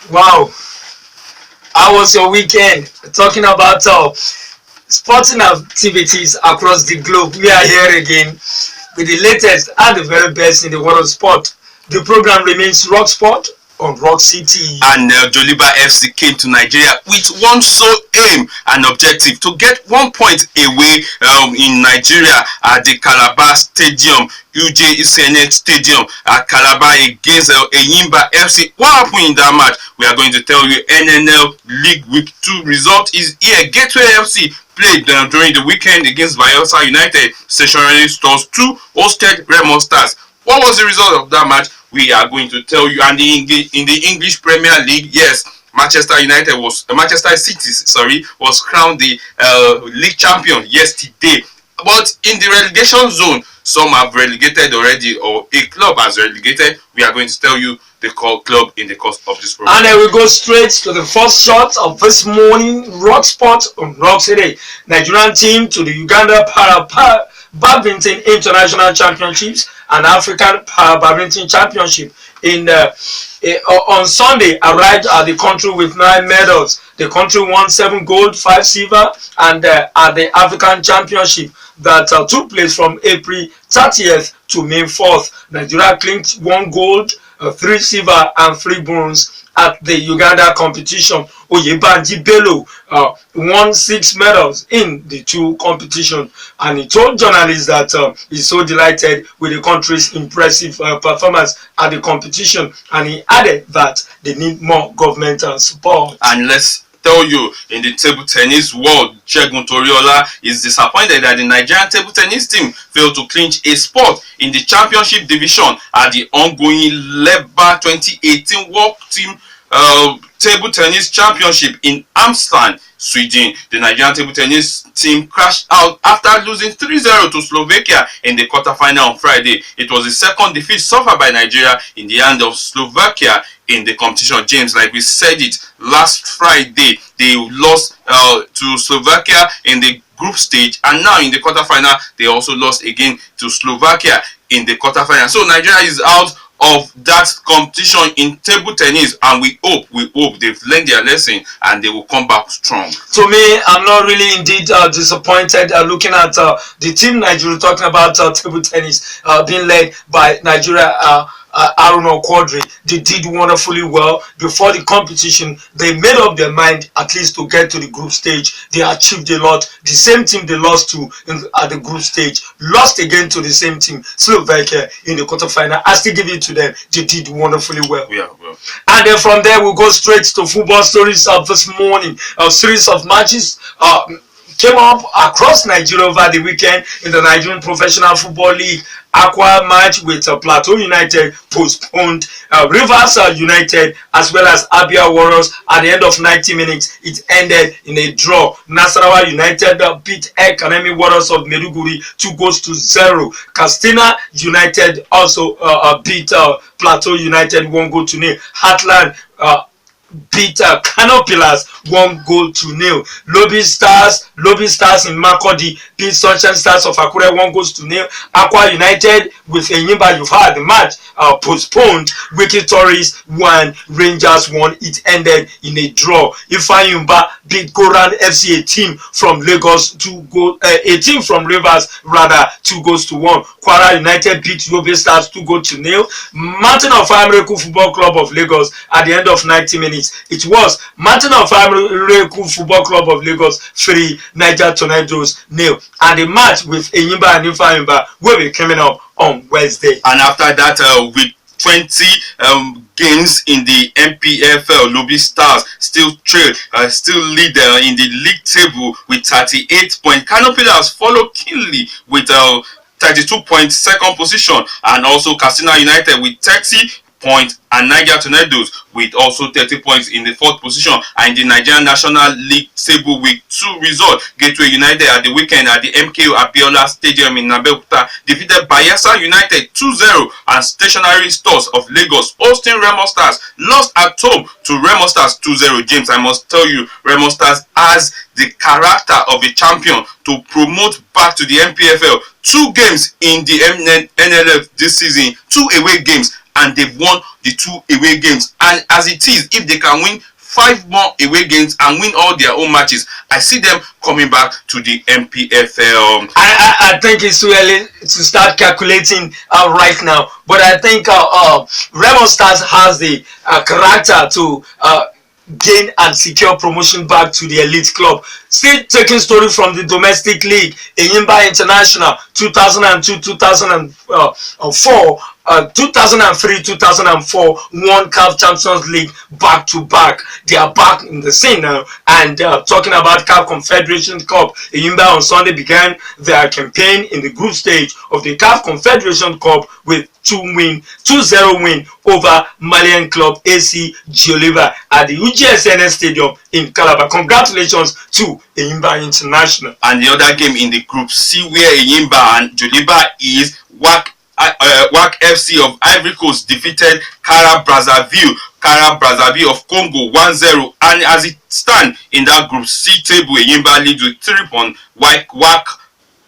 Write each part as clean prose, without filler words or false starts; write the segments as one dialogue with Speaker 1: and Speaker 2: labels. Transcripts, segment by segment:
Speaker 1: Wow, how was your weekend? Talking about sporting activities across the globe. We are here again with the latest and the very best in the world of sport. The program remains Rock Sport on Rock City.
Speaker 2: And Joliba FC came to Nigeria with one sole aim and objective to get 1 point away in Nigeria at the Calabar Stadium, UJ Senate Stadium at Calabar against Eyimba FC. What happened in that match? We are going to tell you. NNL League Week 2 result is here. Gateway FC played during the weekend against Bayelsa United. Stationery Stores 2 hosted Remo Stars. What was the result of that match? We are going to tell you. And in the English Premier League, yes, Manchester City was crowned the league champion yesterday. But in the relegation zone, some have relegated already, or a club has relegated. We are going to tell you the club in the course of this program.
Speaker 1: And then we go straight to the first shot of this morning. Rock Sport on Rock City. Nigerian team to the Uganda Badminton International Championships and African Badminton Championship on Sunday arrived at the country with 9 medals. The country won 7 gold, 5 silver, and at the African Championship that took place from April 30th to May 4th. Nigeria clinched 1 gold, 3 silver, and 3 bronze at the Uganda competition. Oyebanji Bello won 6 medals in the 2 competitions, and he told journalists that he's so delighted with the country's impressive performance at the competition, and he added that they need more governmental support.
Speaker 2: And let's tell you, in the table tennis world, Segun Toriola is disappointed that the Nigerian table tennis team failed to clinch a spot in the championship division at the ongoing LEBA 2018 World Team Table Tennis Championship in Amsterdam, Sweden. The Nigerian table tennis team crashed out after losing 3-0 to Slovakia in the quarterfinal on Friday. It was the second defeat suffered by Nigeria in the hand of Slovakia in the competition. James, like we said it last Friday, they lost to Slovakia in the group stage, and now in the quarterfinal they also lost again to Slovakia in the quarterfinal. So Nigeria is out of that competition in table tennis, and we hope they've learned their lesson and they will come back strong.
Speaker 1: To me, I'm not really indeed disappointed looking at the team Nigeria, talking about table tennis being led by Nigeria. Aruna Quadri. They did wonderfully well before the competition. They made up their mind at least to get to the group stage. They achieved a lot. The same team they lost to at the group stage lost again to the same team, Slovakia, in the quarterfinal. I still give it to them. They did wonderfully well.
Speaker 2: Yeah, well.
Speaker 1: And then from there we'll go straight to football stories of this morning. A series of matches came up across Nigeria over the weekend in the Nigerian Professional Football League. Aqua match with Plateau United postponed. Rivers United as well as Abia Warriors at the end of 90 minutes. It ended in a draw. Nasarawa United beat Academy Warriors of Meduguri 2-0. Castina United also beat Plateau United 1-0. Heartland beat Kano Pillars 1-0. Lobby Stars in Makurdi beat Sunshine Stars of Akure 1-0. Aqua United with Enyimba, you've heard the match postponed. Wiki Tories won, Rangers won. It ended in a draw. Ifeanyi beat Goran FC, a team from Lagos a team from Rivers rather 2-1. Kwara United beat Yobe Stars 2-0. Mountain of Fire Miracle Football Club of Lagos at the end of 90 minutes. It was Mountain of Fire Miracle Football Club of Lagos 3, Niger Tornadoes 0. And the match with Enyimba and Ifeanyi will be coming up on Wednesday.
Speaker 2: And after that, with 20 games in the MPFL, Lobby Stars still lead in the league table with 38 points. Kano Pillars follow keenly with 32 points, second position, and also Castina United with 30 points, and Niger Tornadoes with also 30 points in the 4th position. And in the Nigerian National League Table Week 2 result, Gateway United at the weekend at the MKO Abiola Stadium in Abeokuta defeated Bayelsa United 2-0, and Stationery Stores of Lagos hosting Remo Stars lost at home to Remo Stars 2-0. James, I must tell you, Remo Stars has the character of a champion to promote back to the MPFL. 2 games in the NLF this season, 2 away games, and they've won the 2 away games. And as it is, if they can win 5 more away games and win all their own matches, I see them coming back to the MPFL.
Speaker 1: I think it's too early to start calculating right now, but I think Remo Stars has the character to gain and secure promotion back to the elite club. Still taking story from the domestic league, Enyimba International 2002-2004, 2003-2004 won CAF Champions League back to back. They are back in the scene now, and talking about CAF Confederation Cup, Enyimba on Sunday began their campaign in the group stage of the CAF Confederation Cup with 2-0 win over Malian club AC Joliba at the UGSNS Stadium in Calabar. Congratulations to Enyimba International.
Speaker 2: And the other game in the group C, where Enyimba and Joliba is, WAC FC of Ivory Coast defeated Kara Brazzaville of Congo 1-0. And as it stands in that group C table, Enyimba leads with 3 points. WAC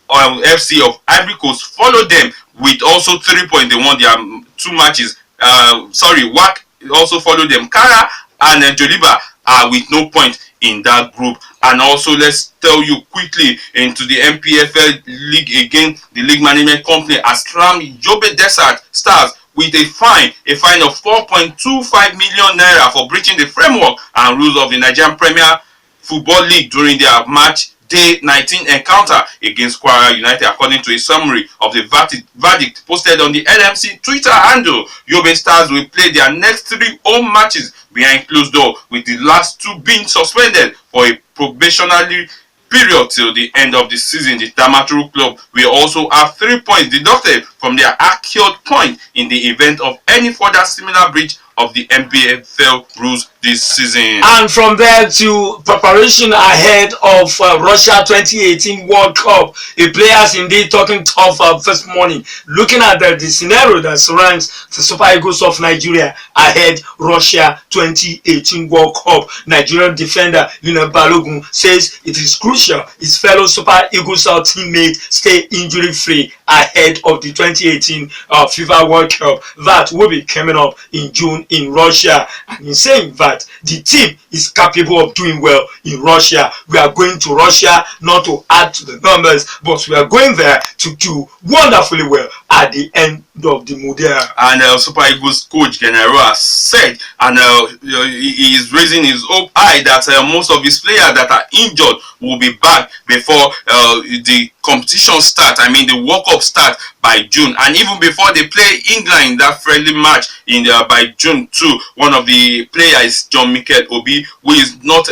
Speaker 2: FC of Ivory Coast followed them with also 3 points. They won their 2 matches. WAC also followed them. Kara and Joliba are with no point in that group. And also, let's tell you quickly into the MPFL league again. The league management company has slammed Yobe Desert Stars with a fine of 4.25 million naira for breaching the framework and rules of the Nigerian Premier Football League during their match Day 19 encounter against Kwara United. According to a summary of the verdict posted on the LMC Twitter handle, Yobe Stars will play their next 3 home matches behind closed door, with the last 2 being suspended for a probationary period till the end of the season. The Damaturu club will also have 3 points deducted from their accrued point in the event of any further similar breach of the MPFL rules this season.
Speaker 1: And from there to preparation ahead of Russia 2018 World Cup, the players indeed talking tough this morning, looking at the scenario that surrounds the Super Eagles of Nigeria ahead Russia 2018 World Cup. Nigerian defender Lina Balogun says it is crucial his fellow Super Eagles teammate stay injury free ahead of the 2018 FIFA World Cup that will be coming up in June in Russia. And he's saying that the team is capable of doing well in Russia. We are going to Russia not to add to the numbers, but we are going there to do wonderfully well at the end of the Mundial.
Speaker 2: And Super Eagles coach General said, and he is raising his hope high that most of his players that are injured will be back before the competition start. I mean, the World Cup start by June, and even before they play England in that friendly match in by June too. One of the players, John Mikel Obi, who is not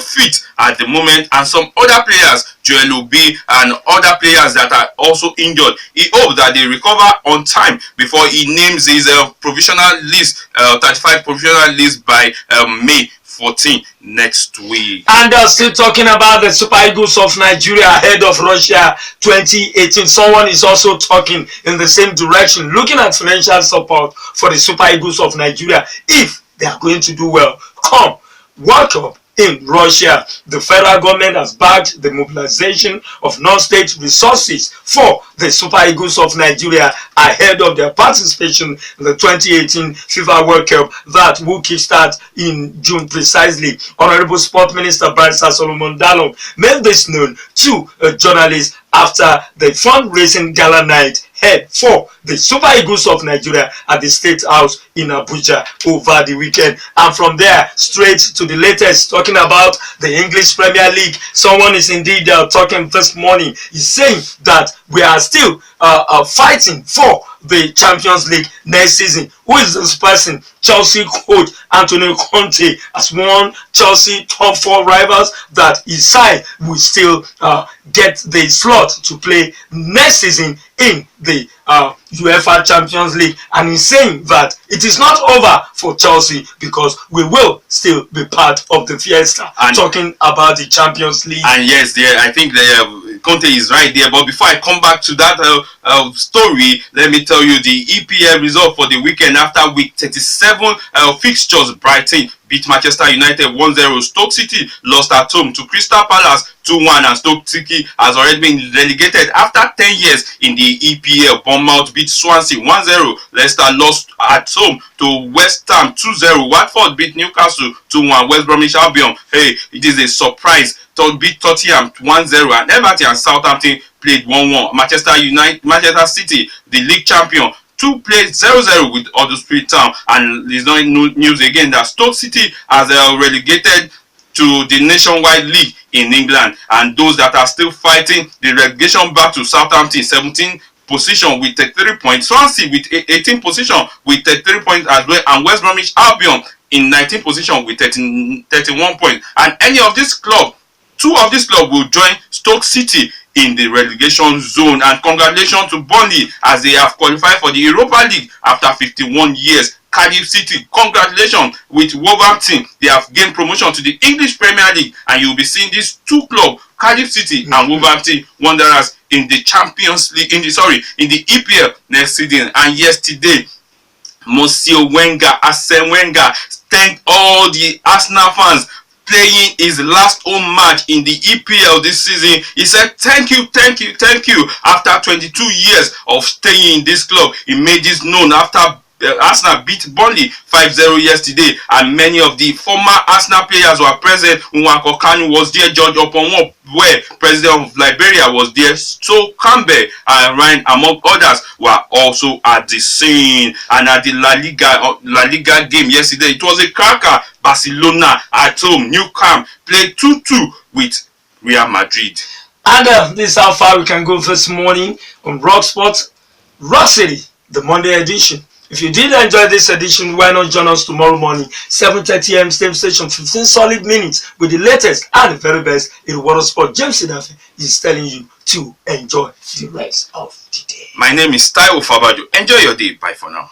Speaker 2: fit at the moment, and some other players, Joel Obi, and other players that are also injured. He hopes that they recover on time before he names his provisional list, 35 provisional list by May 14 next week.
Speaker 1: And still talking about the Super Eagles of Nigeria ahead of Russia 2018. Someone is also talking in the same direction, looking at financial support for the Super Eagles of Nigeria if they are going to do well. Come World Cup in Russia, the federal government has backed the mobilization of non-state resources for the Super Eagles of Nigeria ahead of their participation in the 2018 FIFA World Cup that will kickstart in June precisely. Honorable Sport Minister Barrister Solomon Dalong made this known to journalists after the fundraising gala night held for the Super Eagles of Nigeria at the State House in Abuja over the weekend. And from there, straight to the latest, talking about the English Premier League. Someone is indeed talking this morning. He's saying that we are still fighting for the Champions League next season. Who is this person? Chelsea coach Antonio Conte has warned Chelsea top 4 rivals that his side will still get the slot to play next season in the UEFA Champions League, and he's saying that it is not over for Chelsea because we will still be part of the fiesta. And talking about the Champions League.
Speaker 2: And yes, I think Conte is right there. But before I come back to that story, let me tell you the EPL result for the weekend after week 37 fixtures. Brighton beat Manchester United 1-0. Stoke City lost at home to Crystal Palace 2-1, and Stoke City has already been relegated after 10 years in the EPL. Bournemouth beat Swansea 1-0. Leicester lost at home to West Ham 2-0. Watford beat Newcastle 2-1. West Bromwich Albion, hey, it is a surprise, beat Tottenham 1-0, and Everton and Southampton played 1-1. Manchester City, the league champion, played 0-0 with Huddersfield Town, and there's no news again that Stoke City has relegated to the Nationwide League in England, and those that are still fighting the relegation battle: Southampton 17 position with 33 points, Swansea with 18 position with 33 points as well, and West Bromwich Albion in 19 position with 31 points. And any of this club, two of this club will join Stoke City in the relegation zone. And congratulations to Burnley as they have qualified for the Europa League after 51 years. Cardiff City, congratulations with Wolverhampton, they have gained promotion to the English Premier League, and you'll be seeing these two clubs, Cardiff City and Wolverhampton Wanderers, in the Champions League, in the EPL next season. And yesterday, Arsene Wenger thanked all the Arsenal fans playing his last home match in the EPL this season. He said, thank you. After 22 years of staying in this club, he made this known after Arsenal beat Burnley 5-0 yesterday, and many of the former Arsenal players were present. Nwankwo Kanu was there, George Oponwo, president of Liberia, was there, so Campbell and Ryan, among others, were also at the scene. And at the La Liga game yesterday, it was a cracker. Barcelona at home, Nou Camp, played 2-2 with Real Madrid.
Speaker 1: And this is how far we can go this morning on Rock Sports, Rock City, the Monday edition. If you did enjoy this edition, why not join us tomorrow morning, 7:30 a.m. same station, 15 solid minutes with the latest and the very best in the world of sport. James Edafe is telling you to enjoy the rest of the day.
Speaker 2: My name is Taiwo Fabajo. Enjoy your day. Bye for now.